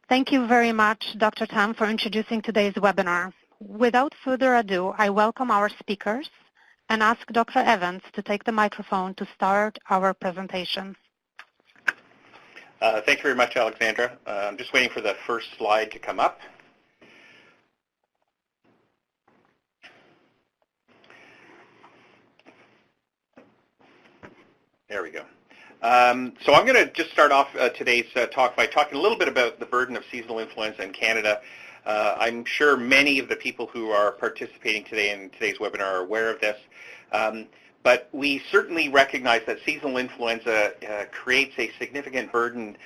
Thank you very much, Dr. Tam, for introducing today's webinar. Without further ado, I welcome our speakers and ask Dr. Evans to take the microphone to start our presentation. Thank you very much, Alexandra. I'm just waiting for the first slide to come up. There we go. So I'm going to just start off today's talk by talking a little bit about the burden of seasonal influenza in Canada. I'm sure many of the people who are participating today in today's webinar are aware of this, but we certainly recognize that seasonal influenza creates a significant burden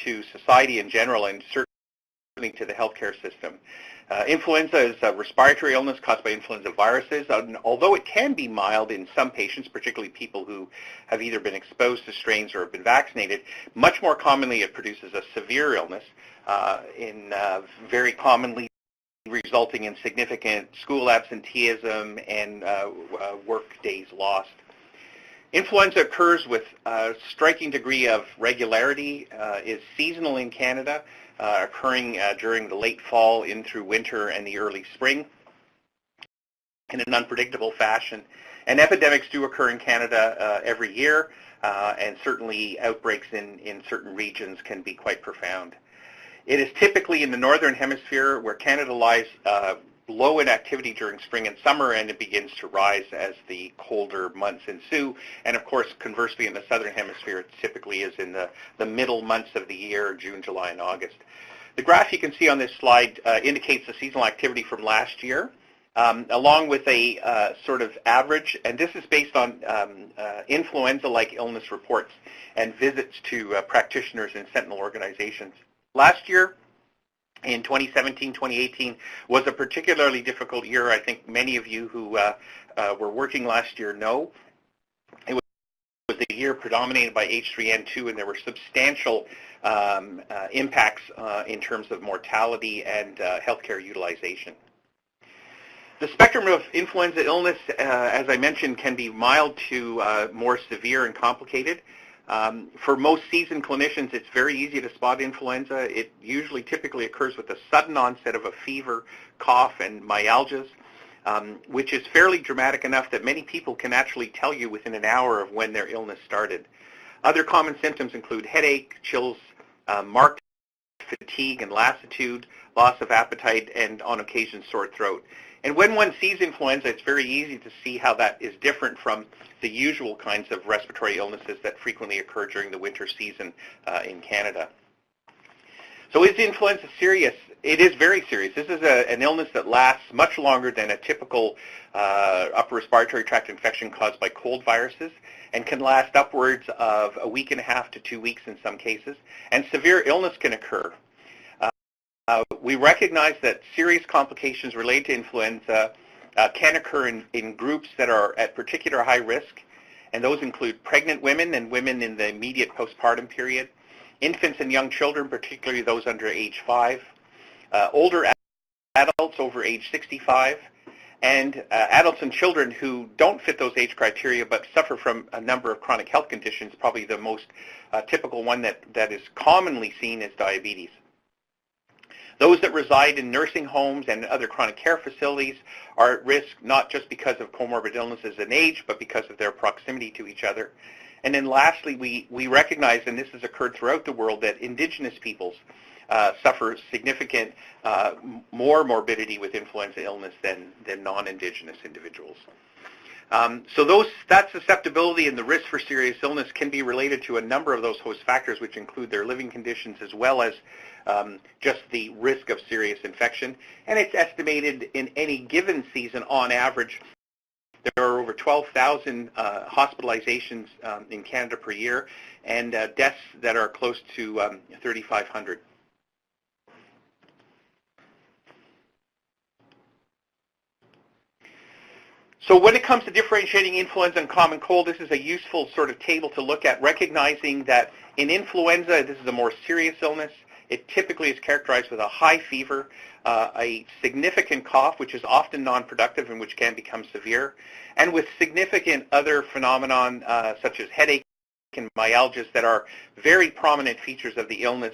to society in general and certainly to the healthcare system. Influenza is a respiratory illness caused by influenza viruses, and although it can be mild in some patients, particularly people who have either been exposed to strains or have been vaccinated, much more commonly it produces a severe illness, very commonly resulting in significant school absenteeism and work days lost. Influenza occurs with a striking degree of regularity, is seasonal in Canada, occurring during the late fall in through winter and the early spring in an unpredictable fashion. And epidemics do occur in Canada every year, and certainly outbreaks in certain regions can be quite profound. It is typically in the northern hemisphere where Canada lies low in activity during spring and summer, and it begins to rise as the colder months ensue. And of course, conversely, in the southern hemisphere, it typically is in the middle months of the year, June, July, and August. The graph you can see on this slide indicates the seasonal activity from last year, along with a sort of average, and this is based on influenza-like illness reports and visits to practitioners and sentinel organizations. Last year, in 2017-2018, was a particularly difficult year. I think many of you who were working last year know. It was a year predominated by H3N2, and there were substantial impacts in terms of mortality and healthcare utilization. The spectrum of influenza illness, as I mentioned, can be mild to more severe and complicated. For most seasoned clinicians, it's very easy to spot influenza. It usually typically occurs with a sudden onset of a fever, cough, and myalgias, which is fairly dramatic enough that many people can actually tell you within an hour of when their illness started. Other common symptoms include headache, chills, marked fatigue and lassitude, loss of appetite, and on occasion sore throat. And when one sees influenza, it's very easy to see how that is different from the usual kinds of respiratory illnesses that frequently occur during the winter season in Canada. So is influenza serious? It is very serious. This is an illness that lasts much longer than a typical upper respiratory tract infection caused by cold viruses, and can last upwards of a week and a half to 2 weeks in some cases, and severe illness can occur. We recognize that serious complications related to influenza can occur in groups that are at particular high risk, and those include pregnant women and women in the immediate postpartum period, infants and young children, particularly those under age 5, older adults over age 65, and adults and children who don't fit those age criteria but suffer from a number of chronic health conditions. Probably the most typical one that is commonly seen is diabetes. Those that reside in nursing homes and other chronic care facilities are at risk not just because of comorbid illnesses and age, but because of their proximity to each other. And then lastly, we recognize, and this has occurred throughout the world, that Indigenous peoples suffer significant more morbidity with influenza illness than non-Indigenous individuals. So that susceptibility and the risk for serious illness can be related to a number of those host factors, which include their living conditions as well as just the risk of serious infection. And it's estimated in any given season, on average, there are over 12,000 hospitalizations in Canada per year, and deaths that are close to 3,500. So when it comes to differentiating influenza and common cold, this is a useful sort of table to look at, recognizing that in influenza, this is a more serious illness. It typically is characterized with a high fever, a significant cough, which is often non-productive and which can become severe, and with significant other phenomenon such as headache and myalgias that are very prominent features of the illness.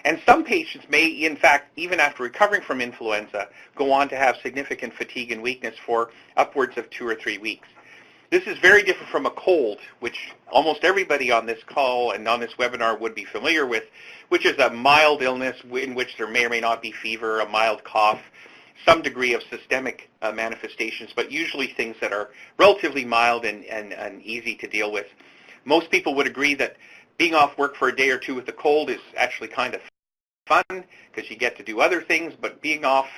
And some patients may, in fact, even after recovering from influenza, go on to have significant fatigue and weakness for upwards of 2 or 3 weeks. This is very different from a cold, which almost everybody on this call and on this webinar would be familiar with, which is a mild illness in which there may or may not be fever, a mild cough, some degree of systemic manifestations, but usually things that are relatively mild and easy to deal with. Most people would agree that being off work for a day or two with a cold is actually kind of fun because you get to do other things, but being off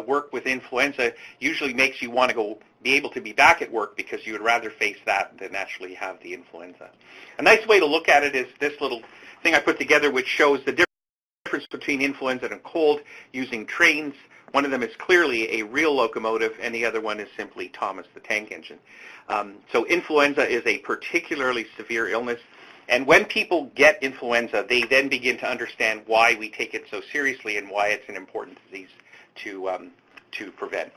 work with influenza usually makes you want to be able to be back at work because you would rather face that than actually have the influenza. A nice way to look at it is this little thing I put together, which shows the difference between influenza and cold using trains. One of them is clearly a real locomotive, and the other one is simply Thomas the Tank Engine. So influenza is a particularly severe illness, and when people get influenza, they then begin to understand why we take it so seriously and why it's an important disease to prevent.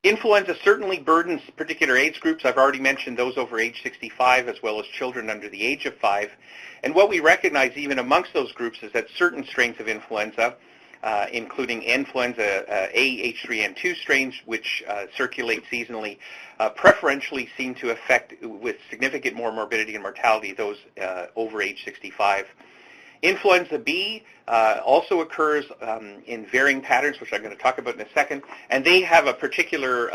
Influenza certainly burdens particular age groups. I've already mentioned those over age 65 as well as children under the age of 5. And what we recognize even amongst those groups is that certain strains of influenza, including influenza A, H3N2 strains, which circulate seasonally, preferentially seem to affect with significant more morbidity and mortality those over age 65. Influenza B also occurs in varying patterns, which I'm going to talk about in a second, and they have a particular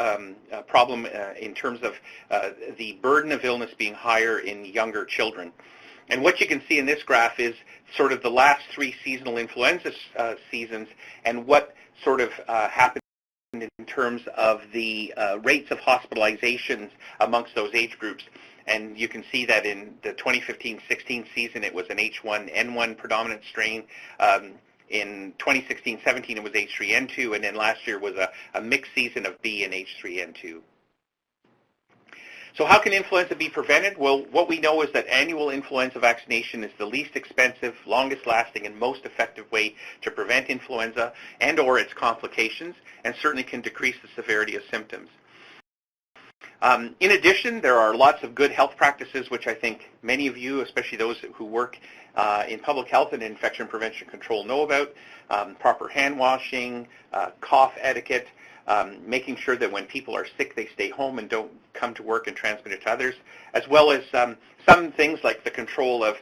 problem in terms of the burden of illness being higher in younger children. And what you can see in this graph is sort of the last 3 seasonal influenza seasons and what sort of happened in terms of the rates of hospitalizations amongst those age groups. And you can see that in the 2015-16 season, it was an H1N1 predominant strain. In 2016-17, it was H3N2, and then last year was a mixed season of B and H3N2. So how can influenza be prevented? Well, what we know is that annual influenza vaccination is the least expensive, longest lasting, and most effective way to prevent influenza and or its complications, and certainly can decrease the severity of symptoms. In addition, there are lots of good health practices which I think many of you, especially those who work in public health and infection prevention control, know about. Proper hand washing, cough etiquette, making sure that when people are sick they stay home and don't come to work and transmit it to others, as well as some things like the control of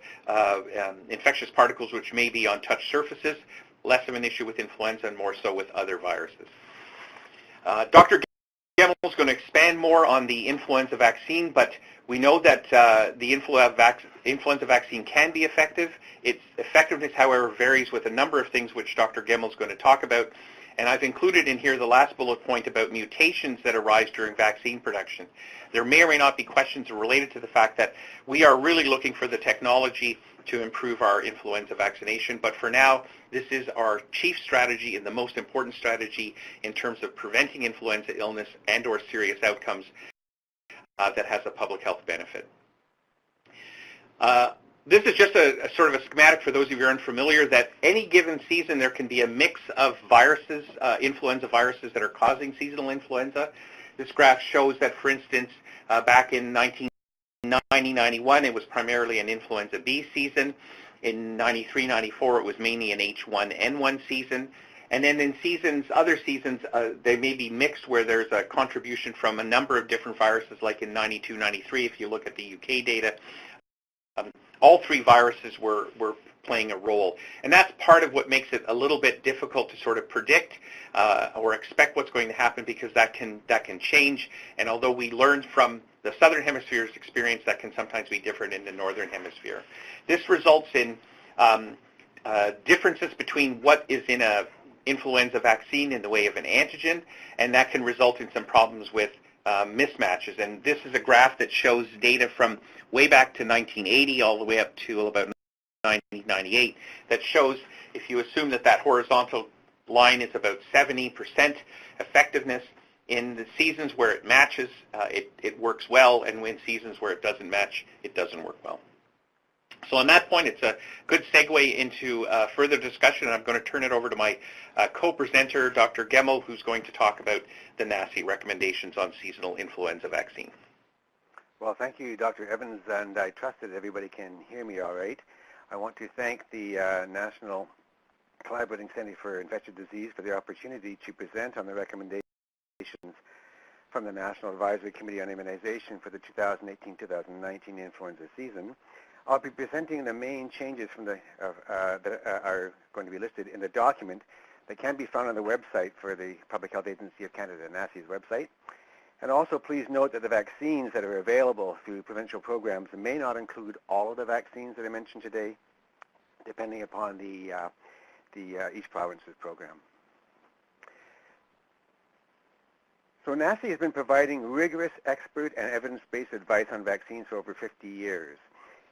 infectious particles which may be on touch surfaces, less of an issue with influenza and more so with other viruses. Dr. Gemmill is going to expand more on the influenza vaccine, but we know that the influenza vaccine can be effective. Its effectiveness, however, varies with a number of things which Dr. Gemmill is going to talk about. And I've included in here the last bullet point about mutations that arise during vaccine production. There may or may not be questions related to the fact that we are really looking for the technology to improve our influenza vaccination, but for now, this is our chief strategy and the most important strategy in terms of preventing influenza illness and or serious outcomes that has a public health benefit. This is just a sort of a schematic for those of you who are unfamiliar that any given season there can be a mix of viruses, influenza viruses that are causing seasonal influenza. This graph shows that, for instance, back in 1990-91 it was primarily an influenza B season. In 93-94 it was mainly an H1N1 season. And then in other seasons, they may be mixed where there's a contribution from a number of different viruses, like in 92-93 if you look at the UK data. All 3 viruses were playing a role. And that's part of what makes it a little bit difficult to sort of predict or expect what's going to happen, because that can change. And although we learned from the Southern Hemisphere's experience, that can sometimes be different in the Northern Hemisphere. This results in differences between what is in a influenza vaccine in the way of an antigen, and that can result in some problems with mismatches. And this is a graph that shows data from way back to 1980 all the way up to about 1998 that shows, if you assume that that horizontal line is about 70% effectiveness, in the seasons where it matches, it works well, and in seasons where it doesn't match, it doesn't work well. So on that point, it's a good segue into further discussion, and I'm going to turn it over to my co-presenter, Dr. Gemmill, who's going to talk about the NACI recommendations on seasonal influenza vaccine. Well, thank you, Dr. Evans, and I trust that everybody can hear me all right. I want to thank the National Collaborating Center for Infectious Disease for the opportunity to present on the recommendations from the National Advisory Committee on Immunization for the 2018-2019 influenza season. I'll be presenting the main changes from that are going to be listed in the document that can be found on the website for the Public Health Agency of Canada, NACI's website. And also please note that the vaccines that are available through provincial programs may not include all of the vaccines that I mentioned today, depending upon each province's program. So NACI has been providing rigorous expert and evidence-based advice on vaccines for over 50 years.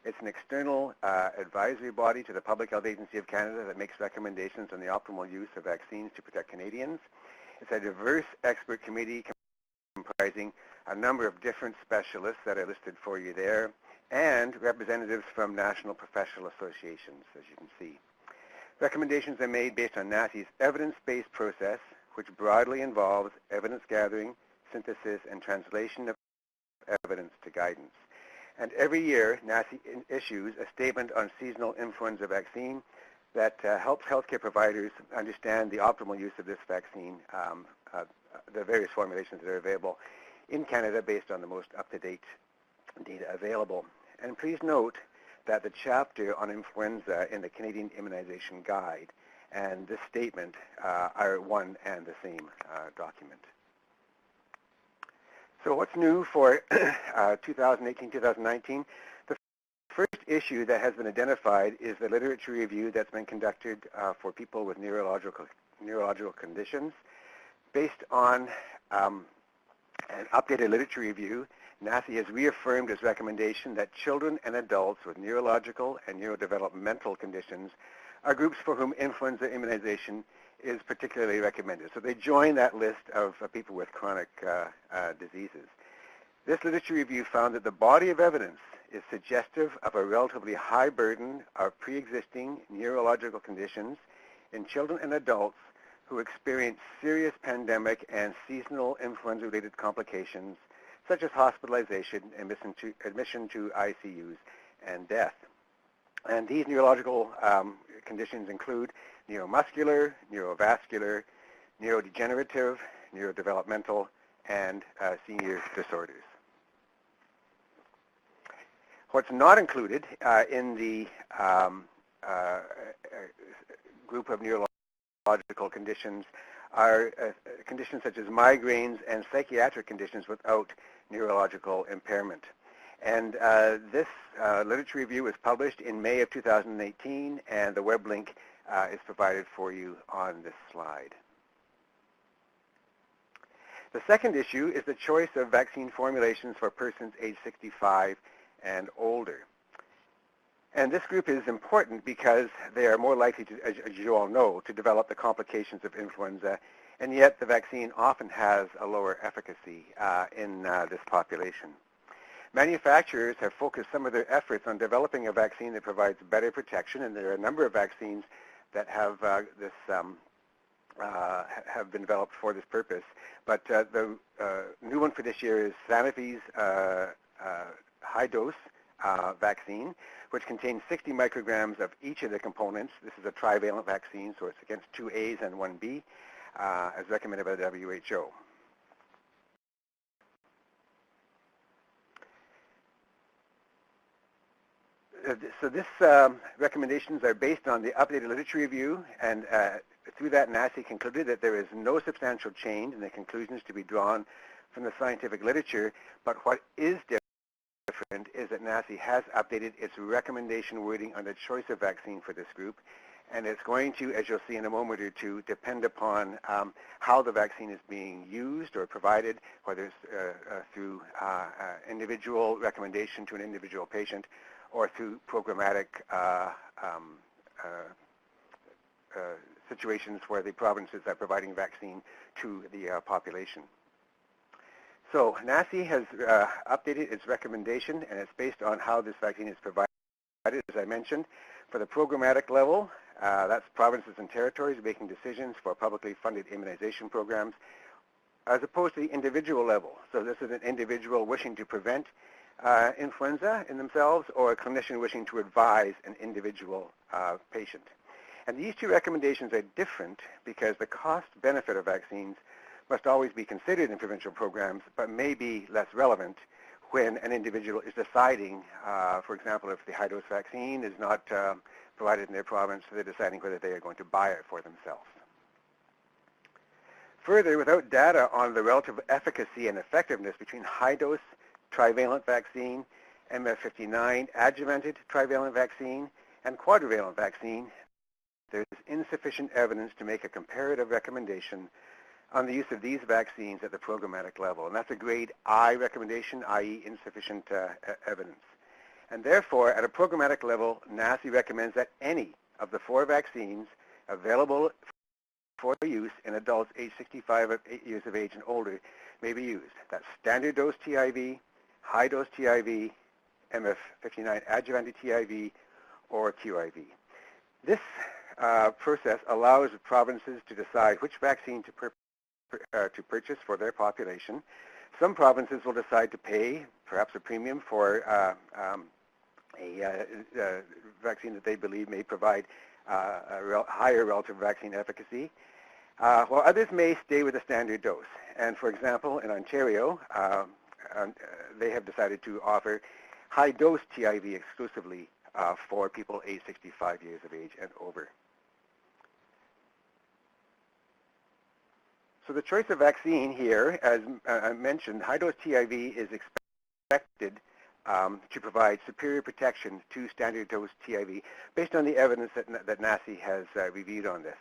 It's an external advisory body to the Public Health Agency of Canada that makes recommendations on the optimal use of vaccines to protect Canadians. It's a diverse expert committee comprising a number of different specialists that are listed for you there, and representatives from national professional associations, as you can see. Recommendations are made based on NACI's evidence-based process, which broadly involves evidence gathering, synthesis, and translation of evidence to guidance. And every year, NACI issues a statement on seasonal influenza vaccine that helps healthcare providers understand the optimal use of this vaccine, the various formulations that are available in Canada based on the most up-to-date data available. And please note that the chapter on influenza in the Canadian Immunization Guide and this statement are one and the same document. So what's new for 2018-2019? The first issue that has been identified is the literature review that's been conducted for people with neurological conditions. Based on an updated literature review, NACI has reaffirmed its recommendation that children and adults with neurological and neurodevelopmental conditions are groups for whom influenza immunization is particularly recommended. So they join that list of people with chronic diseases. This literature review found that the body of evidence is suggestive of a relatively high burden of pre-existing neurological conditions in children and adults who experience serious pandemic and seasonal influenza-related complications, such as hospitalization, admission to ICUs, and death. And these neurological conditions include neuromuscular, neurovascular, neurodegenerative, neurodevelopmental, and senior disorders. What's not included in the group of neurological conditions are conditions such as migraines and psychiatric conditions without neurological impairment. And this literature review was published in May of 2018, and the web link is provided for you on this slide. The second issue is the choice of vaccine formulations for persons age 65 and older. And this group is important because they are more likely to, as you all know, to develop the complications of influenza, and yet the vaccine often has a lower efficacy in this population. Manufacturers have focused some of their efforts on developing a vaccine that provides better protection, and there are a number of vaccines that have have been developed for this purpose. But the new one for this year is Sanofi's high-dose vaccine, which contains 60 micrograms of each of the components. This is a trivalent vaccine, so it's against 2 A's and 1 B, as recommended by the WHO. So this recommendations are based on the updated literature review, and through that, NACI concluded that there is no substantial change in the conclusions to be drawn from the scientific literature, but what is different is that NACI has updated its recommendation wording on the choice of vaccine for this group, and it's going to, as you'll see in a moment or two, depend upon how the vaccine is being used or provided, whether it's through individual recommendation to an individual patient or through programmatic situations where the provinces are providing vaccine to the population. So NACI has updated its recommendation, and it's based on how this vaccine is provided, as I mentioned. For the programmatic level, that's provinces and territories making decisions for publicly funded immunization programs, as opposed to the individual level. So this is an individual wishing to prevent influenza in themselves or a clinician wishing to advise an individual patient. And these two recommendations are different because the cost-benefit of vaccines must always be considered in provincial programs, but may be less relevant when an individual is deciding, for example, if the high-dose vaccine is not provided in their province, so they're deciding whether they are going to buy it for themselves. Further, without data on the relative efficacy and effectiveness between high-dose trivalent vaccine, MF59 adjuvanted trivalent vaccine, and quadrivalent vaccine, there is insufficient evidence to make a comparative recommendation on the use of these vaccines at the programmatic level. And that's a grade I recommendation, i.e. insufficient evidence. And therefore, at a programmatic level, NACI recommends that any of the 4 vaccines available for use in adults age 65 years of age and older may be used. That's standard dose TIV, high dose TIV, MF59 adjuvanted TIV, or QIV. This process allows provinces to decide which vaccine to purchase for their population. Some provinces will decide to pay perhaps a premium for a vaccine that they believe may provide higher relative vaccine efficacy, while others may stay with a standard dose. And for example, in Ontario, they have decided to offer high-dose TIV exclusively for people aged 65 years of age and over. So the choice of vaccine here, as I mentioned, high-dose TIV is expected to provide superior protection to standard dose TIV based on the evidence that NACI has reviewed on this.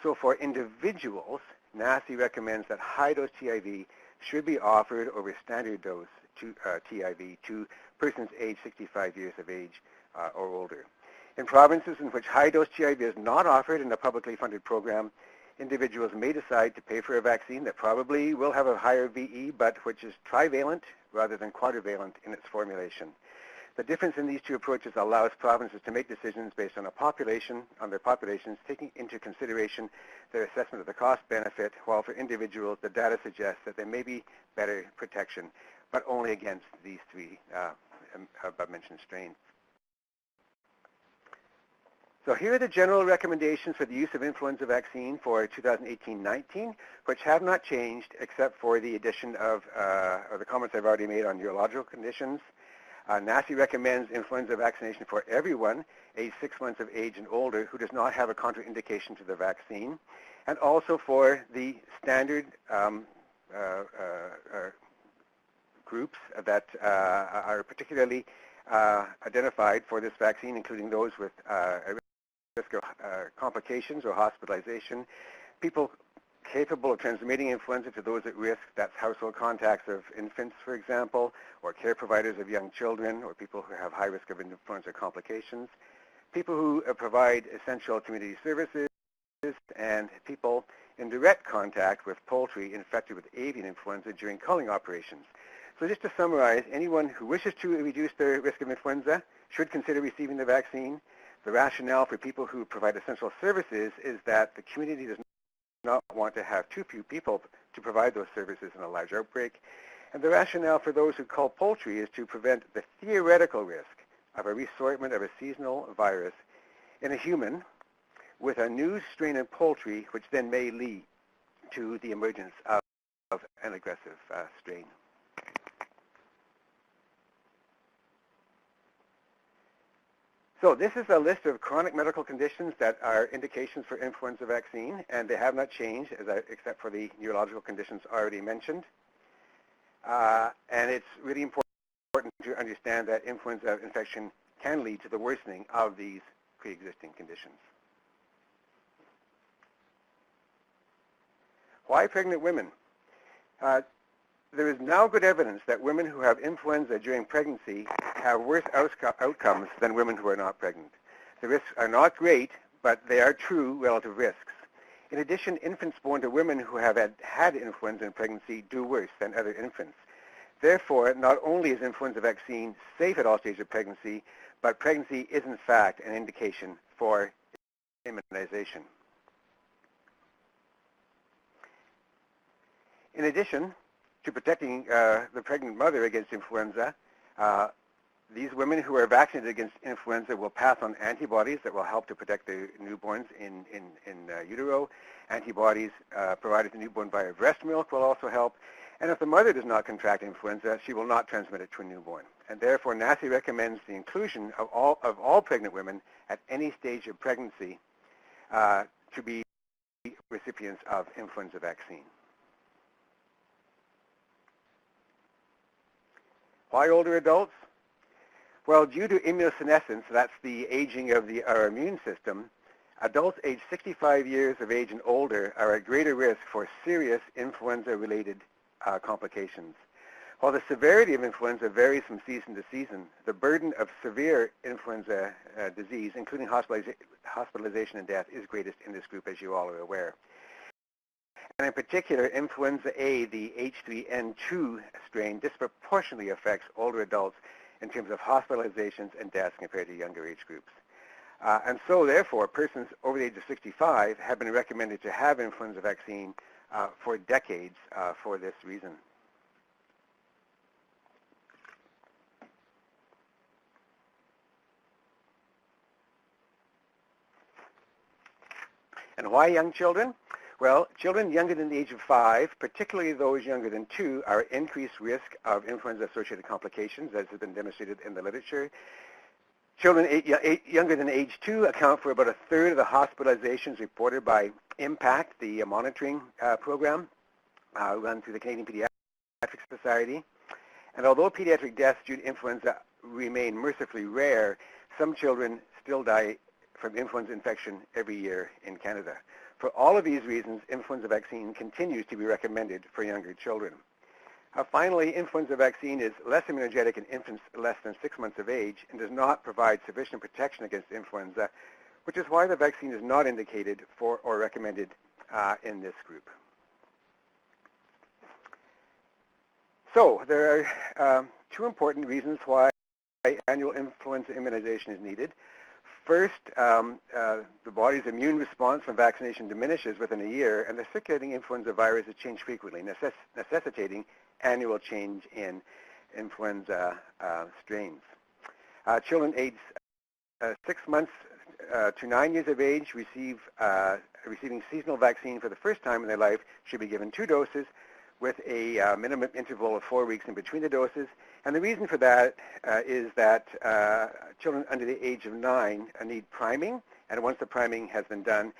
So for individuals, NACI recommends that high-dose TIV should be offered over standard dose TIV to persons aged 65 years of age or older. In provinces in which high-dose TIV is not offered in a publicly funded program, individuals may decide to pay for a vaccine that probably will have a higher VE, but which is trivalent rather than quadrivalent in its formulation. The difference in these two approaches allows provinces to make decisions based on their populations, taking into consideration their assessment of the cost-benefit, while for individuals, the data suggests that there may be better protection, but only against these 3 above-mentioned strains. So here are the general recommendations for the use of influenza vaccine for 2018-19, which have not changed except for the addition of the comments I've already made on neurological conditions. NACI recommends influenza vaccination for everyone aged 6 months of age and older who does not have a contraindication to the vaccine, and also for the standard groups that are particularly identified for this vaccine, including those with a risk of complications or hospitalization, people capable of transmitting influenza to those at risk, that's household contacts of infants, for example, or care providers of young children, or people who have high risk of influenza complications, people who provide essential community services, and people in direct contact with poultry infected with avian influenza during culling operations. So just to summarize, anyone who wishes to reduce their risk of influenza should consider receiving the vaccine. The rationale for people who provide essential services is that the community does not want to have too few people to provide those services in a large outbreak. And the rationale for those who cull poultry is to prevent the theoretical risk of a reassortment of a seasonal virus in a human with a new strain of poultry, which then may lead to the emergence of an aggressive strain. So this is a list of chronic medical conditions that are indications for influenza vaccine, and they have not changed except for the neurological conditions already mentioned. And it's really important to understand that influenza infection can lead to the worsening of these pre-existing conditions. Why pregnant women? There is now good evidence that women who have influenza during pregnancy have worse outcomes than women who are not pregnant. The risks are not great, but they are true relative risks. In addition, infants born to women who have had influenza in pregnancy do worse than other infants. Therefore, not only is influenza vaccine safe at all stages of pregnancy, but pregnancy is in fact an indication for immunization. In addition to protecting the pregnant mother against influenza, These women who are vaccinated against influenza will pass on antibodies that will help to protect the newborns in utero. Antibodies provided to the newborn via breast milk will also help. And if the mother does not contract influenza, she will not transmit it to a newborn. And therefore, NACI recommends the inclusion of all pregnant women at any stage of pregnancy to be recipients of influenza vaccine. Why older adults? Well, due to immunosenescence, that's the aging of our immune system, adults aged 65 years of age and older are at greater risk for serious influenza-related complications. While the severity of influenza varies from season to season, the burden of severe influenza disease, including hospitalization and death, is greatest in this group, as you all are aware. And in particular, influenza A, the H3N2 strain, disproportionately affects older adults in terms of hospitalizations and deaths compared to younger age groups. And so, therefore, persons over the age of 65 have been recommended to have influenza vaccine for decades for this reason. And why young children? Well, children younger than the age of 5, particularly those younger than 2, are at increased risk of influenza-associated complications, as has been demonstrated in the literature. Children younger than age 2 account for about a third of the hospitalizations reported by IMPACT, the monitoring program run through the Canadian Pediatric Society. And although pediatric deaths due to influenza remain mercifully rare, some children still die from influenza infection every year in Canada. For all of these reasons, influenza vaccine continues to be recommended for younger children. Finally, influenza vaccine is less immunogenic in infants less than 6 months of age and does not provide sufficient protection against influenza, which is why the vaccine is not indicated for or recommended in this group. So there are 2 important reasons why annual influenza immunization is needed. First, the body's immune response from vaccination diminishes within a year, and the circulating influenza virus is changed frequently, necessitating annual change in influenza strains. Children aged 6 months to 9 years of age receiving seasonal vaccine for the first time in their life should be given 2 doses with a minimum interval of 4 weeks in between the doses. And the reason for that is that children under the age of 9 need priming, and once the priming has been done,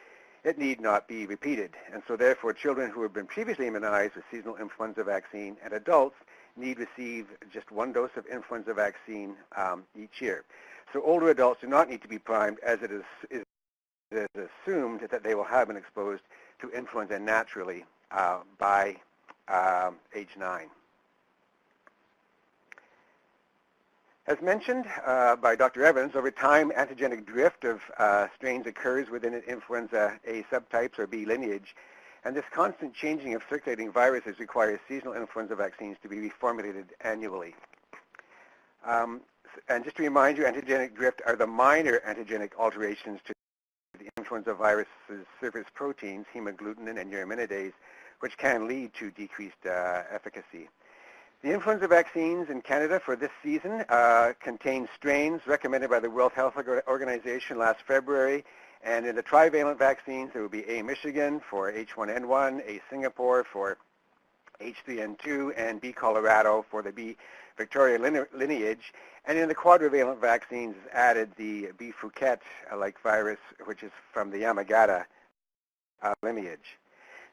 it need not be repeated. And so therefore, children who have been previously immunized with seasonal influenza vaccine and adults need receive just 1 dose of influenza vaccine each year. So older adults do not need to be primed, as it is assumed that they will have been exposed to influenza naturally by age 9. As mentioned by Dr. Evans, over time, antigenic drift of strains occurs within an influenza A subtypes or B lineage, and this constant changing of circulating viruses requires seasonal influenza vaccines to be reformulated annually. And just to remind you, antigenic drift are the minor antigenic alterations to the influenza virus's surface proteins, hemagglutinin and neuraminidase, which can lead to decreased efficacy. The influenza vaccines in Canada for this season contain strains recommended by the World Health Organization last February, and in the trivalent vaccines there will be A Michigan for H1N1, A Singapore for H3N2, and B Colorado for the B Victoria lineage, and in the quadrivalent vaccines is added the B Phuket-like virus, which is from the Yamagata lineage.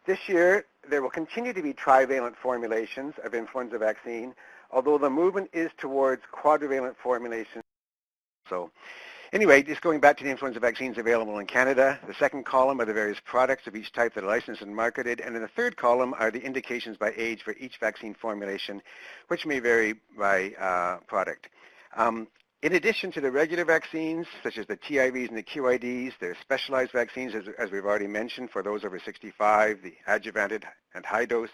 This year, there will continue to be trivalent formulations of influenza vaccine, although the movement is towards quadrivalent formulations. So anyway, just going back to the influenza vaccines available in Canada, the second column are the various products of each type that are licensed and marketed, and in the third column are the indications by age for each vaccine formulation, which may vary by product. In addition to the regular vaccines, such as the TIVs and the QIDs, there are specialized vaccines, as we've already mentioned, for those over 65, the adjuvanted and high dose,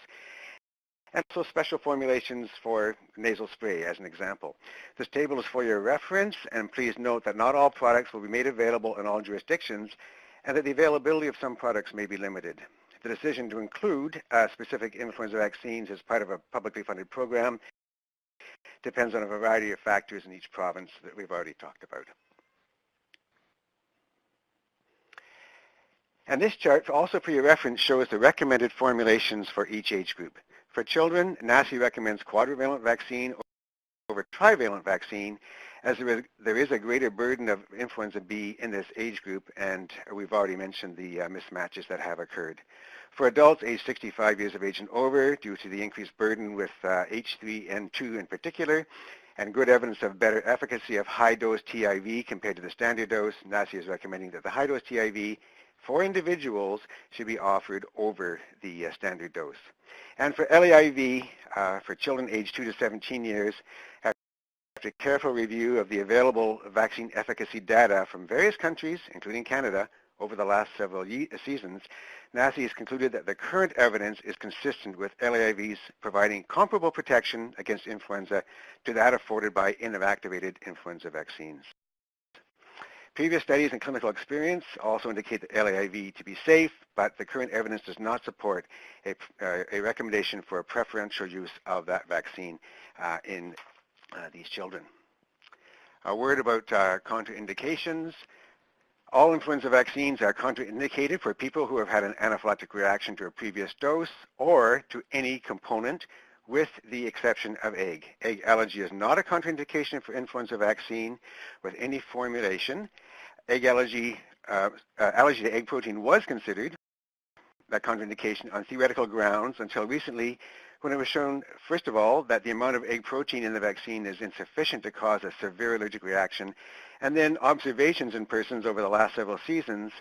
and also special formulations for nasal spray, as an example. This table is for your reference, and please note that not all products will be made available in all jurisdictions, and that the availability of some products may be limited. The decision to include specific influenza vaccines as part of a publicly funded program depends on a variety of factors in each province that we've already talked about. And this chart, also for your reference, shows the recommended formulations for each age group. For children, NACI recommends quadrivalent vaccine over trivalent vaccine, as there is a greater burden of influenza B in this age group, and we've already mentioned the mismatches that have occurred. For adults aged 65 years of age and over, due to the increased burden with H3N2 in particular, and good evidence of better efficacy of high-dose TIV compared to the standard dose, NACI is recommending that the high-dose TIV for individuals should be offered over the standard dose. And for LAIV, for children aged 2 to 17 years, after careful review of the available vaccine efficacy data from various countries, including Canada, over the last several seasons, NACI has concluded that the current evidence is consistent with LAIVs providing comparable protection against influenza to that afforded by inactivated influenza vaccines. Previous studies and clinical experience also indicate the LAIV to be safe, but the current evidence does not support a recommendation for a preferential use of that vaccine in these children. A word about contraindications. All influenza vaccines are contraindicated for people who have had an anaphylactic reaction to a previous dose or to any component, with the exception of egg. Egg allergy is not a contraindication for influenza vaccine with any formulation. Egg allergy, allergy to egg protein was considered that contraindication on theoretical grounds until recently, when it was shown, first of all, that the amount of egg protein in the vaccine is insufficient to cause a severe allergic reaction, and then observations in persons over the last several seasons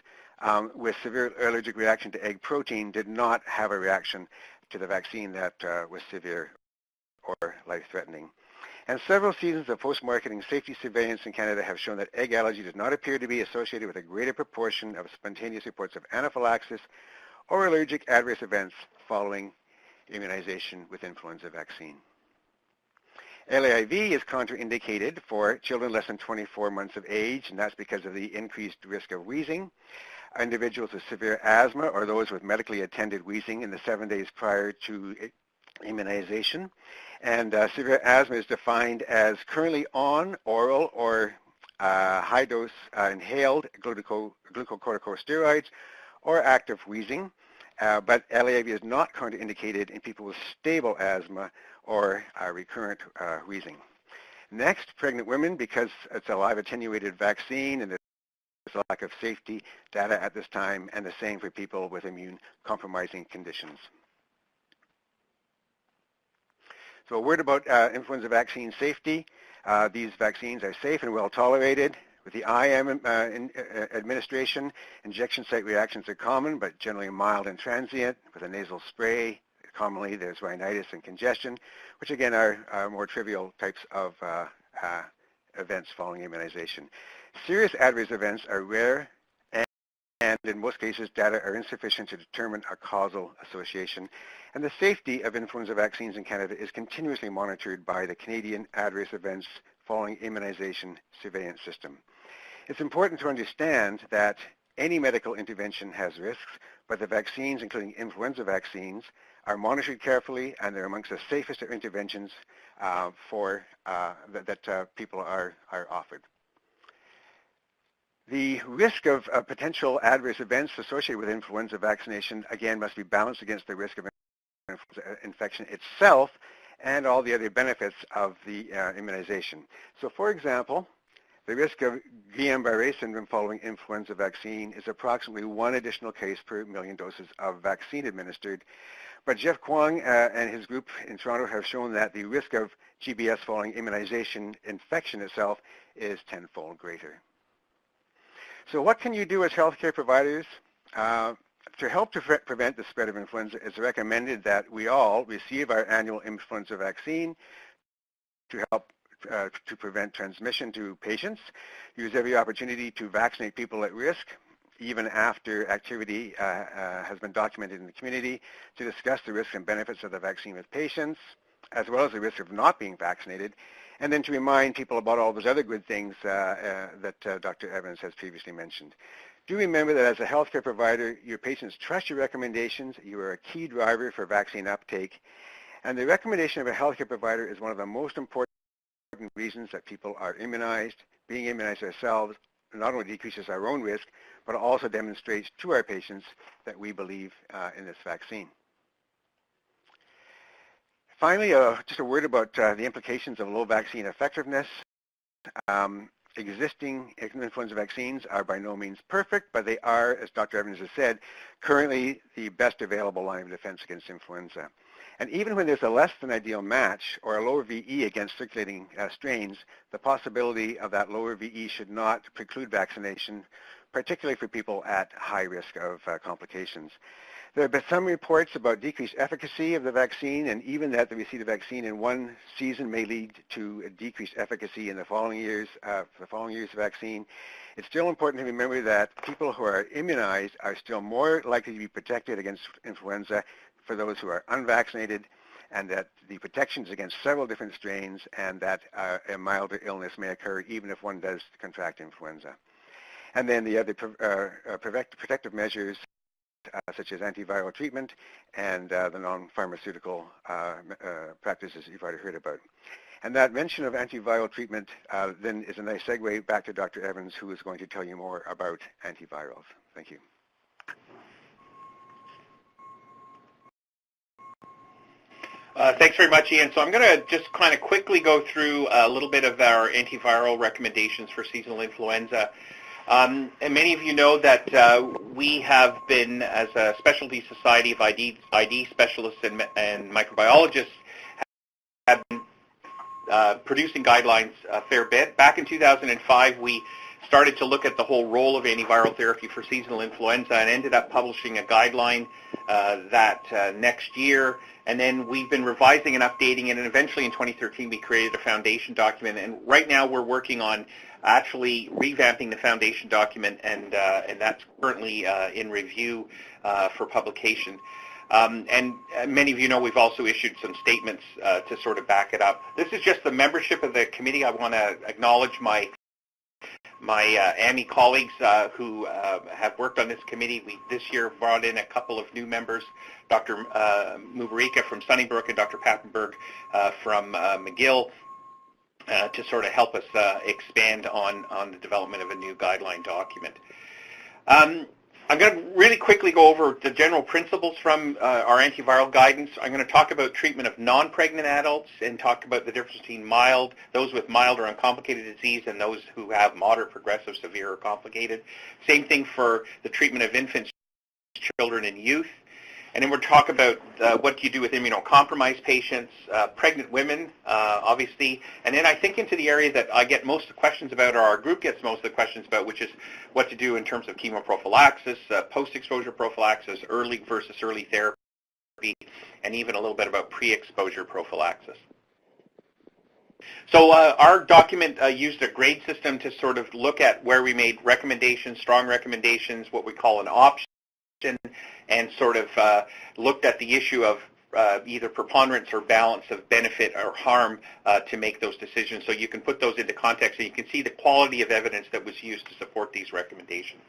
with severe allergic reaction to egg protein did not have a reaction to the vaccine that was severe or life-threatening. And several seasons of post-marketing safety surveillance in Canada have shown that egg allergy does not appear to be associated with a greater proportion of spontaneous reports of anaphylaxis or allergic adverse events following immunization with influenza vaccine. LAIV is contraindicated for children less than 24 months of age, and that's because of the increased risk of wheezing. Individuals with severe asthma or those with medically attended wheezing in the 7 days prior to immunization. And severe asthma is defined as currently on oral or high-dose inhaled glucocorticosteroids or active wheezing. But LAIV is not contraindicated in people with stable asthma or recurrent wheezing. Next, pregnant women, because it's a live attenuated vaccine and there's a lack of safety data at this time, and the same for people with immune compromising conditions. So a word about influenza vaccine safety. These vaccines are safe and well tolerated. With the IM administration, injection site reactions are common, but generally mild and transient. With a nasal spray, commonly there's rhinitis and congestion, which again are more trivial types of events following immunization. Serious adverse events are rare, and in most cases data are insufficient to determine a causal association. And the safety of influenza vaccines in Canada is continuously monitored by the Canadian Adverse Events Following Immunization Surveillance System. It's important to understand that any medical intervention has risks, but the vaccines, including influenza vaccines, are monitored carefully, and they're amongst the safest interventions that people are offered. The risk of potential adverse events associated with influenza vaccination, again, must be balanced against the risk of infection itself and all the other benefits of the immunization. So, for example, the risk of Guillain-Barré syndrome following influenza vaccine is approximately 1 additional case per million doses of vaccine administered. But Jeff Kwong and his group in Toronto have shown that the risk of GBS following immunization infection itself is tenfold greater. So what can you do as healthcare providers? To help to prevent the spread of influenza, it's recommended that we all receive our annual influenza vaccine to help to prevent transmission to patients. Use every opportunity to vaccinate people at risk, even after activity has been documented in the community, to discuss the risks and benefits of the vaccine with patients, as well as the risk of not being vaccinated, and then to remind people about all those other good things that Dr. Evans has previously mentioned. Do remember that as a healthcare provider, your patients trust your recommendations. You are a key driver for vaccine uptake. And the recommendation of a healthcare provider is one of the most important important reasons that people are immunized. Being immunized ourselves not only decreases our own risk, but also demonstrates to our patients that we believe in this vaccine. Finally, just a word about the implications of low vaccine effectiveness. Existing influenza vaccines are by no means perfect, but they are, as Dr. Evans has said, currently the best available line of defense against influenza. And even when there's a less than ideal match or a lower VE against circulating strains, the possibility of that lower VE should not preclude vaccination, particularly for people at high risk of complications. There have been some reports about decreased efficacy of the vaccine, and even that the receipt of vaccine in one season may lead to a decreased efficacy in the following years of vaccine. It's still important to remember that people who are immunized are still more likely to be protected against influenza for those who are unvaccinated, and that the protection is against several different strains, and that a milder illness may occur even if one does contract influenza. And then the other protective measures such as antiviral treatment and the non-pharmaceutical practices you've already heard about. And that mention of antiviral treatment then is a nice segue back to Dr. Evans, who is going to tell you more about antivirals. Thank you. Thanks very much, Ian. So I'm going to just kind of quickly go through a little bit of our antiviral recommendations for seasonal influenza. And many of you know that we have been, as a specialty society of ID specialists and microbiologists, have been producing guidelines a fair bit. Back in 2005, we started to look at the whole role of antiviral therapy for seasonal influenza and ended up publishing a guideline next year. And then we've been revising and updating it, and eventually in 2013 we created a foundation document. And right now we're working on actually revamping the foundation document, and that's currently in review for publication. And many of you know we've also issued some statements to sort of back it up. This is just the membership of the committee. I want to acknowledge my AMMI colleagues who have worked on this committee. We this year brought in a couple of new members, Dr. Mubarika from Sunnybrook and Dr. Pappenberg from McGill, to sort of help us expand on the development of a new guideline document. I'm going to really quickly go over the general principles from our antiviral guidance. I'm going to talk about treatment of non-pregnant adults and talk about the difference between those with mild or uncomplicated disease and those who have moderate, progressive, severe, or complicated. Same thing for the treatment of infants, children, and youth. And then we'll talk about what you do with immunocompromised patients, pregnant women, obviously. And then I think into the area that I get most of the questions about, or our group gets most of the questions about, which is what to do in terms of chemoprophylaxis, post-exposure prophylaxis, early versus early therapy, and even a little bit about pre-exposure prophylaxis. So our document used a grade system to sort of look at where we made recommendations, strong recommendations, what we call an option, and sort of looked at the issue of either preponderance or balance of benefit or harm to make those decisions. So you can put those into context and you can see the quality of evidence that was used to support these recommendations.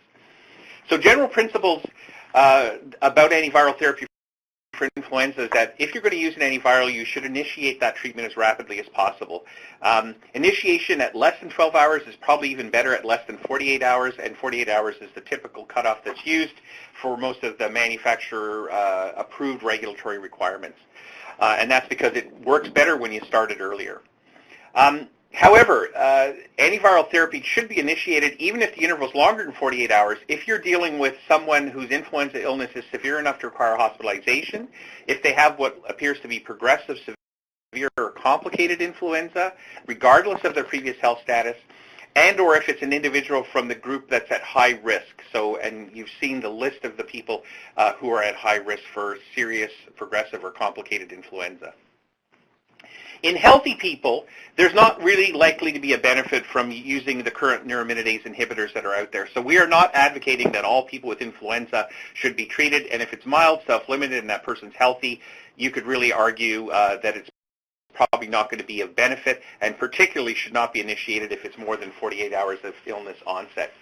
So general principles about antiviral therapy for influenza is that if you're going to use an antiviral, you should initiate that treatment as rapidly as possible. Initiation at less than 12 hours is probably even better at less than 48 hours, and 48 hours is the typical cutoff that's used for most of the manufacturer-approved regulatory requirements. And that's because it works better when you start it earlier. However, antiviral therapy should be initiated even if the interval is longer than 48 hours if you're dealing with someone whose influenza illness is severe enough to require hospitalization, if they have what appears to be progressive, severe, or complicated influenza, regardless of their previous health status, and or if it's an individual from the group that's at high risk. So, and you've seen the list of the people who are at high risk for serious, progressive, or complicated influenza. In healthy people, there's not really likely to be a benefit from using the current neuraminidase inhibitors that are out there. So we are not advocating that all people with influenza should be treated, and if it's mild, self-limited, and that person's healthy, you could really argue that it's probably not going to be of benefit, and particularly should not be initiated if it's more than 48 hours of illness onset.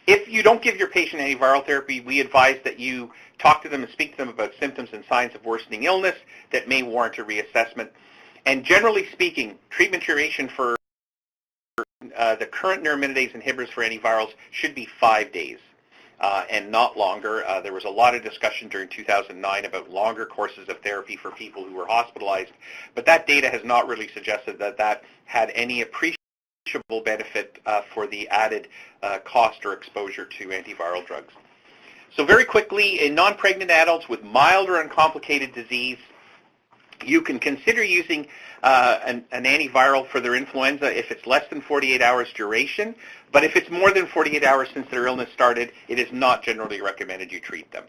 If you don't give your patient antiviral therapy, we advise that you talk to them and speak to them about symptoms and signs of worsening illness that may warrant a reassessment. And generally speaking, treatment duration for the current neuraminidase inhibitors for antivirals should be 5 days and not longer. There was a lot of discussion during 2009 about longer courses of therapy for people who were hospitalized, but that data has not really suggested that that had any appreciable benefit for the added cost or exposure to antiviral drugs. So very quickly, in non-pregnant adults with mild or uncomplicated disease, you can consider using an antiviral for their influenza if it's less than 48 hours duration, but if it's more than 48 hours since their illness started, it is not generally recommended you treat them.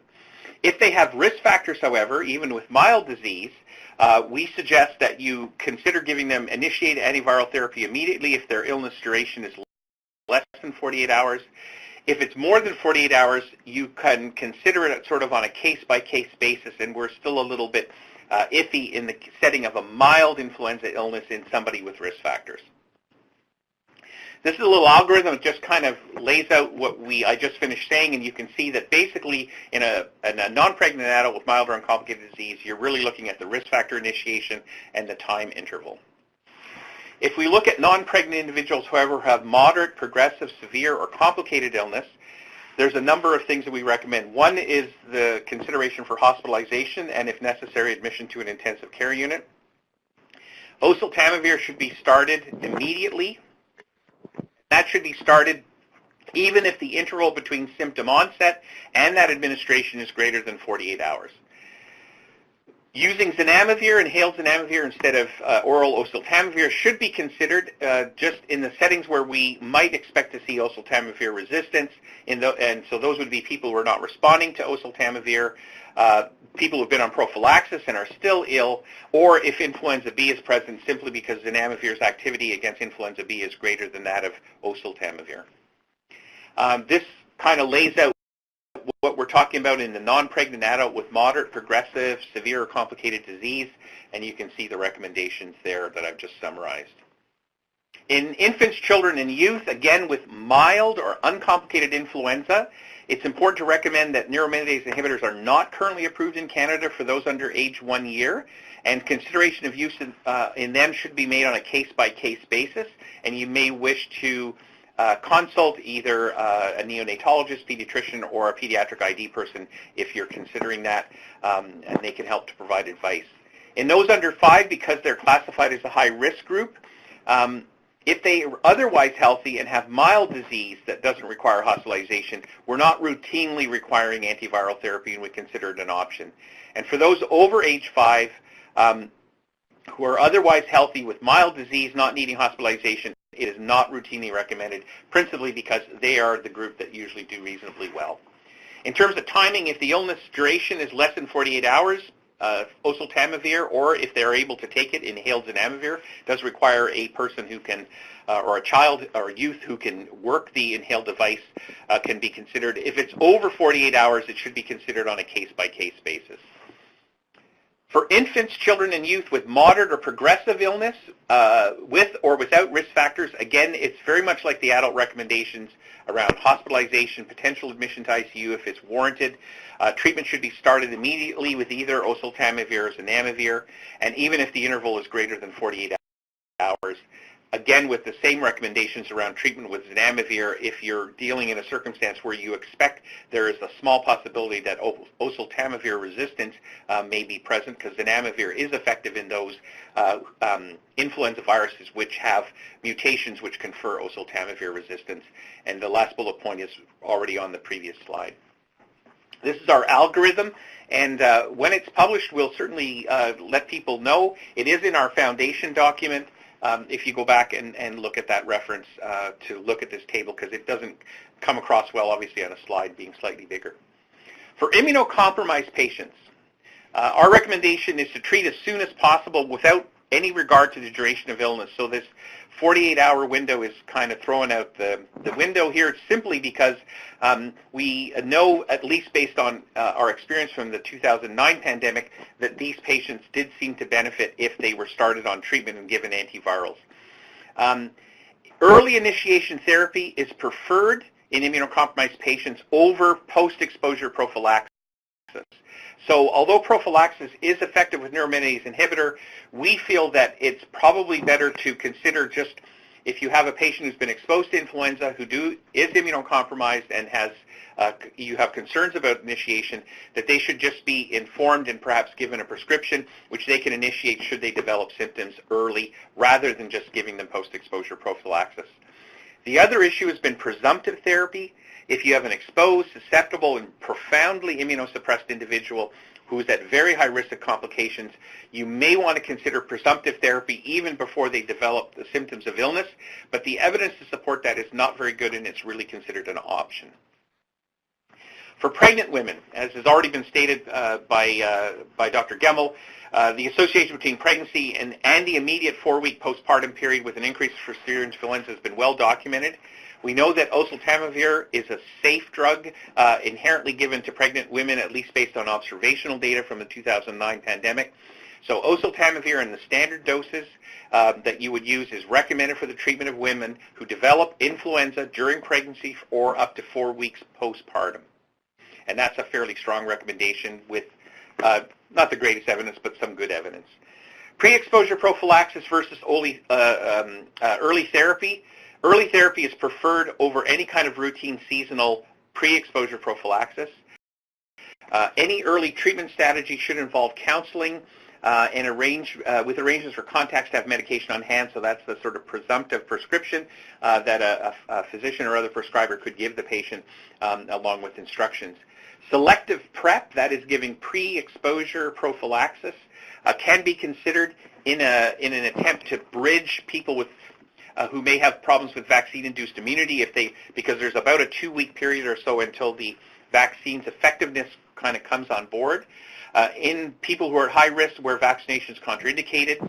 If they have risk factors, however, even with mild disease, we suggest that you consider giving them initiated antiviral therapy immediately if their illness duration is less than 48 hours. If it's more than 48 hours, you can consider it sort of on a case-by-case basis, and we're still a little bit iffy in the setting of a mild influenza illness in somebody with risk factors. This is a little algorithm that just kind of lays out what I just finished saying, and you can see that basically in a non-pregnant adult with mild or uncomplicated disease, you're really looking at the risk factor initiation and the time interval. If we look at non-pregnant individuals, however, who have moderate, progressive, severe, or complicated illness, there's a number of things that we recommend. One is the consideration for hospitalization and, if necessary, admission to an intensive care unit. Oseltamivir should be started immediately. That should be started even if the interval between symptom onset and that administration is greater than 48 hours. Using zanamivir, inhaled zanamivir, instead of oral oseltamivir should be considered just in the settings where we might expect to see oseltamivir resistance, and so those would be people who are not responding to oseltamivir, people who have been on prophylaxis and are still ill, or if influenza B is present simply because zanamivir's activity against influenza B is greater than that of oseltamivir. This kind of lays out what we're talking about in the non-pregnant adult with moderate, progressive, severe, or complicated disease, and you can see the recommendations there that I've just summarized. In infants, children, and youth, again with mild or uncomplicated influenza, it's important to recommend that neuraminidase inhibitors are not currently approved in Canada for those under age 1 year, and consideration of use in them should be made on a case-by-case basis, and you may wish to consult either a neonatologist, pediatrician, or a pediatric ID person if you're considering that, and they can help to provide advice. In those under 5, because they're classified as a high-risk group, if they are otherwise healthy and have mild disease that doesn't require hospitalization, we're not routinely requiring antiviral therapy, and we consider it an option. And for those over age 5 who are otherwise healthy with mild disease not needing hospitalization, it is not routinely recommended, principally because they are the group that usually do reasonably well. In terms of timing, if the illness duration is less than 48 hours, oseltamivir, or if they're able to take it, inhaled zanamivir, does require a person who can, or a child or youth who can work the inhaled device, can be considered. If it's over 48 hours, it should be considered on a case-by-case basis. For infants, children, and youth with moderate or progressive illness, with or without risk factors, again, it's very much like the adult recommendations around hospitalization, potential admission to ICU if it's warranted. Treatment should be started immediately with either oseltamivir or zanamivir, and even if the interval is greater than 48 hours. Again, with the same recommendations around treatment with zanamivir, if you're dealing in a circumstance where you expect there is a small possibility that oseltamivir resistance may be present, because zanamivir is effective in those influenza viruses which have mutations which confer oseltamivir resistance. And the last bullet point is already on the previous slide. This is our algorithm, and when it's published, we'll certainly let people know. It is in our foundation document. If you go back and look at that reference to look at this table, because it doesn't come across well, obviously, on a slide being slightly bigger. For immunocompromised patients, our recommendation is to treat as soon as possible without any regard to the duration of illness. So this 48-hour window is kind of throwing out the window here, simply because we know, at least based on our experience from the 2009 pandemic, that these patients did seem to benefit if they were started on treatment and given antivirals. Early initiation therapy is preferred in immunocompromised patients over post-exposure prophylaxis. So although prophylaxis is effective with neuraminidase inhibitor, we feel that it's probably better to consider just if you have a patient who's been exposed to influenza, is immunocompromised and you have concerns about initiation, that they should just be informed and perhaps given a prescription, which they can initiate should they develop symptoms early, rather than just giving them post-exposure prophylaxis. The other issue has been presumptive therapy. If you have an exposed, susceptible, and profoundly immunosuppressed individual who is at very high risk of complications, you may want to consider presumptive therapy even before they develop the symptoms of illness, but the evidence to support that is not very good, and it's really considered an option. For pregnant women, as has already been stated by Dr. Gemmill, the association between pregnancy and the immediate 4-week postpartum period with an increase for severe influenza has been well documented. We know that oseltamivir is a safe drug inherently given to pregnant women, at least based on observational data from the 2009 pandemic. So oseltamivir in the standard doses that you would use is recommended for the treatment of women who develop influenza during pregnancy or up to 4 weeks postpartum. And that's a fairly strong recommendation with not the greatest evidence, but some good evidence. Pre-exposure prophylaxis versus early therapy. Early therapy is preferred over any kind of routine seasonal pre-exposure prophylaxis. Any early treatment strategy should involve counseling and with arrangements for contacts to have medication on hand, so that's the sort of presumptive prescription that a physician or other prescriber could give the patient along with instructions. Selective PrEP, that is giving pre-exposure prophylaxis, can be considered in an attempt to bridge people with who may have problems with vaccine-induced immunity because there's about a 2-week period or so until the vaccine's effectiveness kind of comes on board. In people who are at high risk where vaccination is contraindicated,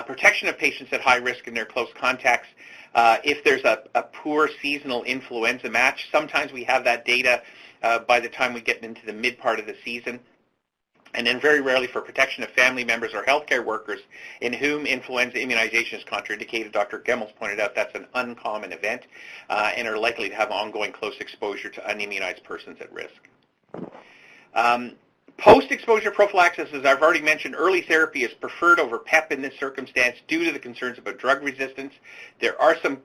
protection of patients at high risk and their close contacts. If there's a poor seasonal influenza match, sometimes we have that data by the time we get into the mid part of the season. And then very rarely for protection of family members or healthcare workers in whom influenza immunization is contraindicated. Dr. Gemmill's pointed out that's an uncommon event and are likely to have ongoing close exposure to unimmunized persons at risk. Post-exposure prophylaxis, as I've already mentioned, early therapy is preferred over PEP in this circumstance due to the concerns about drug resistance. There are some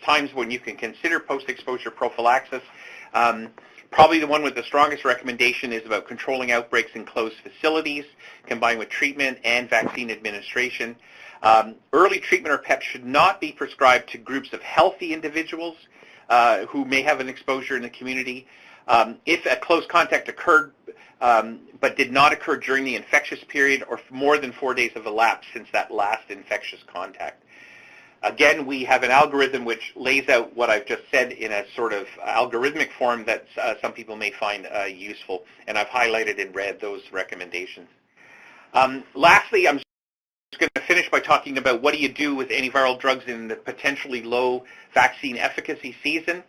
times when you can consider post-exposure prophylaxis. Probably the one with the strongest recommendation is about controlling outbreaks in closed facilities, combined with treatment and vaccine administration. Early treatment or PEP should not be prescribed to groups of healthy individuals who may have an exposure in the community. If a close contact occurred but did not occur during the infectious period or more than 4 days have elapsed since that last infectious contact. Again, we have an algorithm which lays out what I've just said in a sort of algorithmic form that some people may find useful, and I've highlighted in red those recommendations. Lastly, I'm just going to finish by talking about what do you do with antiviral drugs in the potentially low vaccine efficacy season.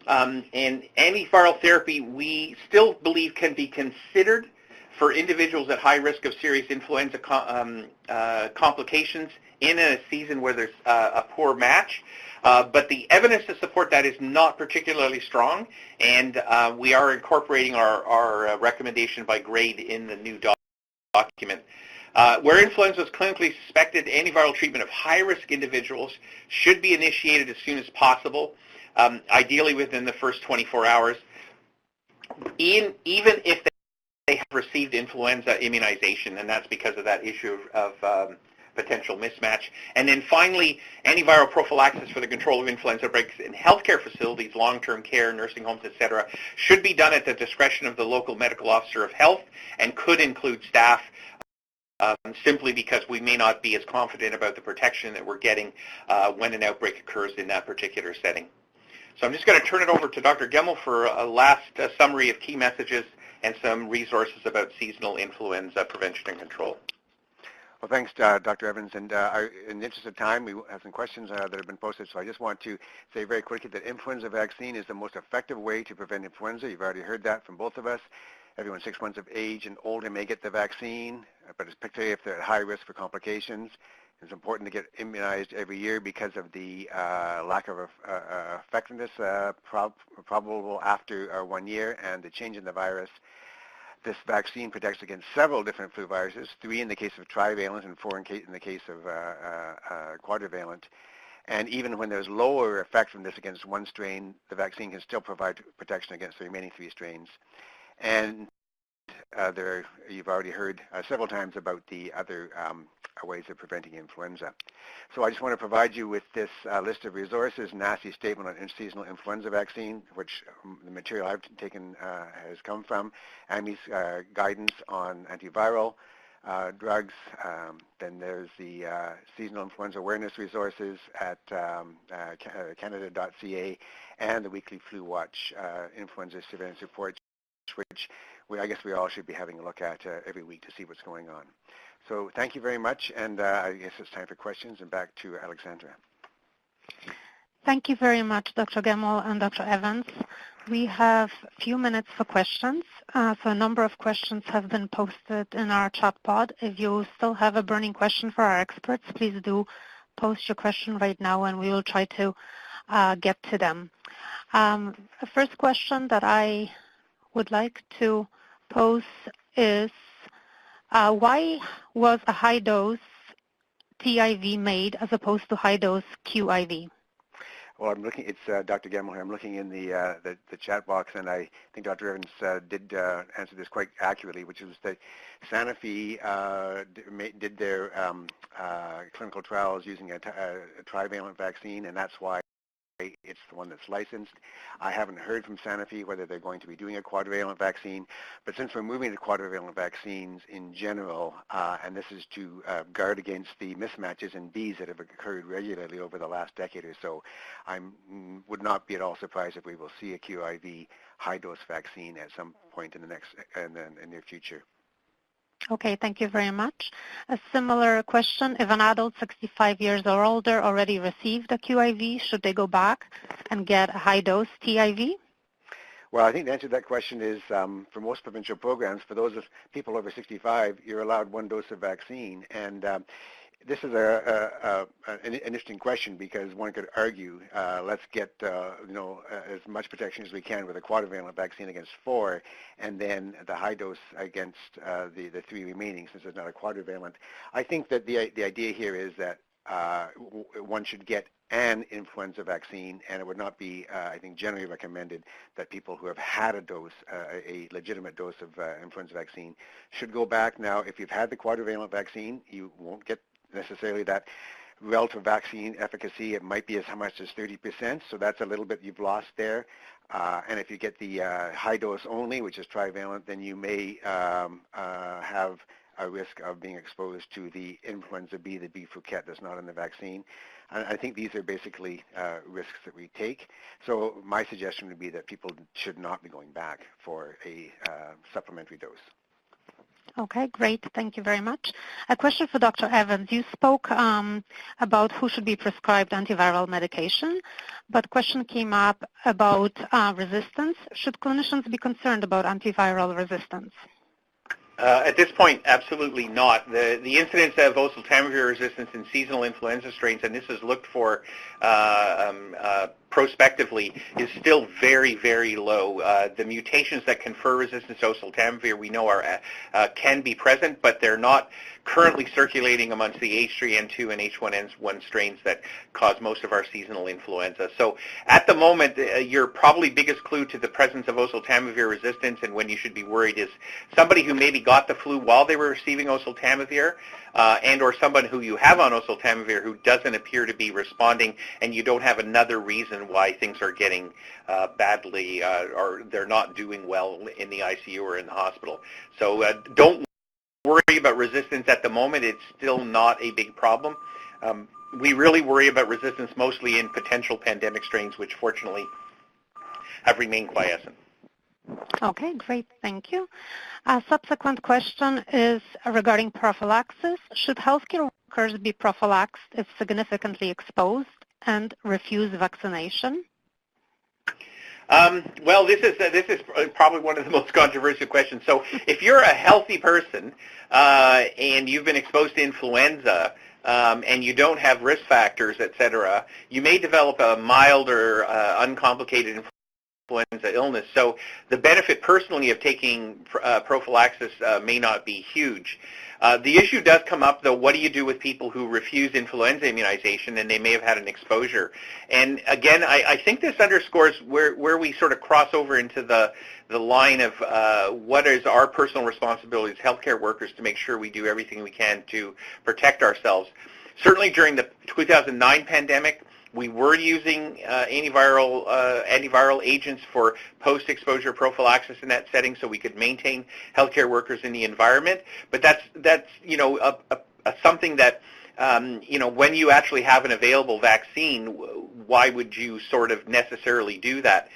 And antiviral therapy, we still believe can be considered for individuals at high risk of serious influenza complications in a season where there's a poor match. But the evidence to support that is not particularly strong, and we are incorporating our recommendation by grade in the new document. Where influenza is clinically suspected, antiviral treatment of high-risk individuals should be initiated as soon as possible, ideally within the first 24 hours, even if they have received influenza immunization, and that's because of that issue of potential mismatch. And then finally, antiviral prophylaxis for the control of influenza outbreaks in healthcare facilities, long-term care, nursing homes, etc., should be done at the discretion of the local medical officer of health and could include staff simply because we may not be as confident about the protection that we're getting when an outbreak occurs in that particular setting. So I'm just going to turn it over to Dr. Gemmill for a last summary of key messages and some resources about seasonal influenza prevention and control. Well, thanks, Dr. Evans. And in the interest of time, we have some questions that have been posted. So I just want to say very quickly that influenza vaccine is the most effective way to prevent influenza. You've already heard that from both of us. Everyone 6 months of age and older may get the vaccine, but it's particularly if they're at high risk for complications. It's important to get immunized every year because of the lack of effectiveness probable after 1 year and the change in the virus. This vaccine protects against several different flu viruses, 3 in the case of trivalent and 4 in the case of quadrivalent. And even when there's lower effectiveness against one strain, the vaccine can still provide protection against the remaining 3 strains. And you've already heard several times about the other ways of preventing influenza. So I just want to provide you with this list of resources: NACI statement on seasonal influenza vaccine, which the material I've taken has come from, AMMI's guidance on antiviral drugs. Then there's the seasonal influenza awareness resources at canada.ca, and the weekly Flu Watch influenza surveillance reports, which I guess we all should be having a look at every week to see what's going on. So thank you very much, and I guess it's time for questions, and back to Alexandra. Thank you very much, Dr. Gemmill and Dr. Evans. We have a few minutes for questions. So a number of questions have been posted in our chat pod. If you still have a burning question for our experts, please do post your question right now, and we will try to get to them. The first question that I would like to pose is, why was a high-dose TIV made as opposed to high-dose QIV? Well, I'm looking. It's Dr. Gemmill here. I'm looking in the chat box, and I think Dr. Evans did answer this quite accurately, which is that Sanofi did their clinical trials using a trivalent vaccine, and that's why it's the one that's licensed. I haven't heard from Sanofi whether they're going to be doing a quadrivalent vaccine, but since we're moving to quadrivalent vaccines in general, and this is to guard against the mismatches in bees that have occurred regularly over the last decade or so, I would not be at all surprised if we will see a QIV high-dose vaccine at some point in the near future. Okay, thank you very much. A similar question: if an adult 65 years or older already received a QIV, should they go back and get a high-dose TIV? Well, I think the answer to that question is, for most provincial programs, for those of people over 65, you're allowed 1 dose of vaccine. And this is an interesting question, because one could argue, let's get as much protection as we can with a quadrivalent vaccine against 4, and then the high dose against the 3 remaining, since it's not a quadrivalent. I think that the idea here is that one should get an influenza vaccine, and it would not be, I think, generally recommended that people who have had a dose, a legitimate dose of influenza vaccine, should go back. Now, if you've had the quadrivalent vaccine, you won't get necessarily that relative vaccine efficacy. It might be as much as 30%, so that's a little bit you've lost there. And if you get the high dose only, which is trivalent, then you may have a risk of being exposed to the influenza B, the B Fouquet that's not in the vaccine. And I think these are basically risks that we take. So my suggestion would be that people should not be going back for a supplementary dose. Okay, great. Thank you very much. A question for Dr. Evans. You spoke about who should be prescribed antiviral medication, but question came up about resistance. Should clinicians be concerned about antiviral resistance? At this point, absolutely not. The incidence of oseltamivir resistance in seasonal influenza strains, and this is looked for prospectively, is still very, very low. The mutations that confer resistance to oseltamivir we know can be present, but they're not currently circulating amongst the H3N2 and H1N1 strains that cause most of our seasonal influenza. So at the moment, your probably biggest clue to the presence of oseltamivir resistance and when you should be worried is somebody who maybe got the flu while they were receiving oseltamivir, and or someone who you have on oseltamivir who doesn't appear to be responding, and you don't have another reason why things are getting badly or they're not doing well in the ICU or in the hospital. So don't worry about resistance at the moment. It's still not a big problem. We really worry about resistance mostly in potential pandemic strains, which fortunately have remained quiescent. Okay, great. Thank you. A subsequent question is regarding prophylaxis. Should healthcare workers be prophylaxed if significantly exposed and refuse vaccination? Well, this is probably one of the most controversial questions. So if you're a healthy person and you've been exposed to influenza and you don't have risk factors, et cetera, you may develop a mild or uncomplicated influenza illness. So the benefit personally of taking prophylaxis may not be huge. The issue does come up, though, what do you do with people who refuse influenza immunization and they may have had an exposure? And again, I think this underscores where we sort of cross over into the line of what is our personal responsibility as healthcare workers to make sure we do everything we can to protect ourselves. Certainly during the 2009 pandemic, we were using antiviral agents for post-exposure prophylaxis in that setting, so we could maintain healthcare workers in the environment. But that's something that when you actually have an available vaccine, why would you sort of necessarily do that?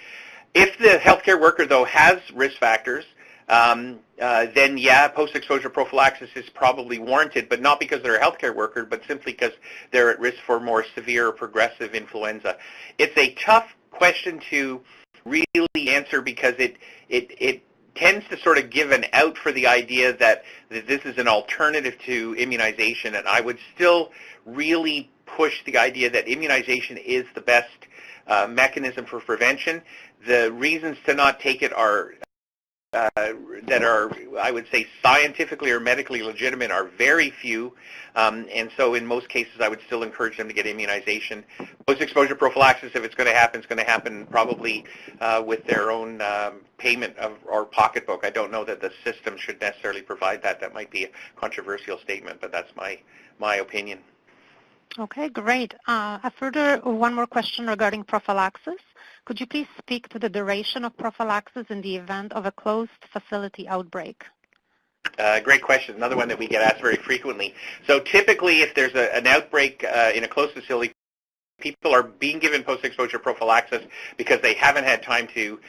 If the healthcare worker though has risk factors, then yeah, post-exposure prophylaxis is probably warranted, but not because they're a healthcare worker, but simply because they're at risk for more severe or progressive influenza. It's a tough question to really answer because it tends to sort of give an out for the idea that this is an alternative to immunization, and I would still really push the idea that immunization is the best mechanism for prevention. The reasons to not take it are that are, I would say, scientifically or medically legitimate are very few, and so in most cases I would still encourage them to get immunization. Post-exposure prophylaxis, if it's going to happen, it's going to happen probably with their own payment or pocketbook. I don't know that the system should necessarily provide that. That might be a controversial statement, but that's my opinion. Okay, great. One more question regarding prophylaxis. Could you please speak to the duration of prophylaxis in the event of a closed facility outbreak? Great question. Another one that we get asked very frequently. So typically, if there's an outbreak in a closed facility, people are being given post-exposure prophylaxis because they haven't had time to,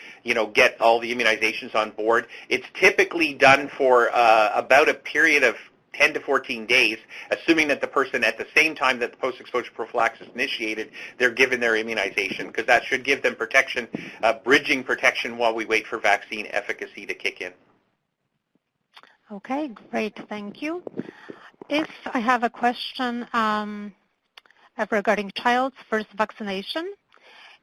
get all the immunizations on board. It's typically done for about a period of 10 to 14 days, assuming that the person at the same time that the post-exposure prophylaxis initiated, they're given their immunization, because that should give them protection, bridging protection while we wait for vaccine efficacy to kick in. Okay, great, thank you. If I have a question regarding child's first vaccination,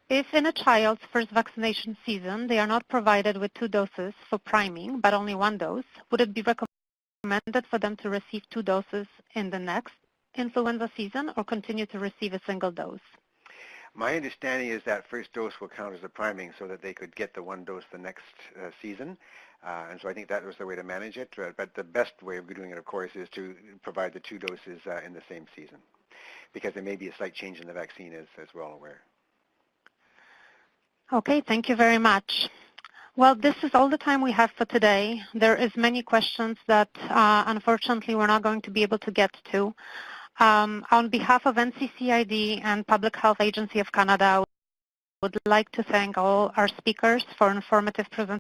if in a child's first vaccination season they are not provided with 2 doses for priming, but only 1 dose, would it be recommended for them to receive 2 doses in the next influenza season or continue to receive a single dose? My understanding is that first dose will count as a priming so that they could get the 1 dose the next season. And so I think that was the way to manage it. But the best way of doing it, of course, is to provide the 2 doses in the same season, because there may be a slight change in the vaccine, as we're all aware. Okay, thank you very much. Well, this is all the time we have for today. There is many questions that unfortunately we're not going to be able to get to. On behalf of NCCID and Public Health Agency of Canada, I would like to thank all our speakers for informative presentations.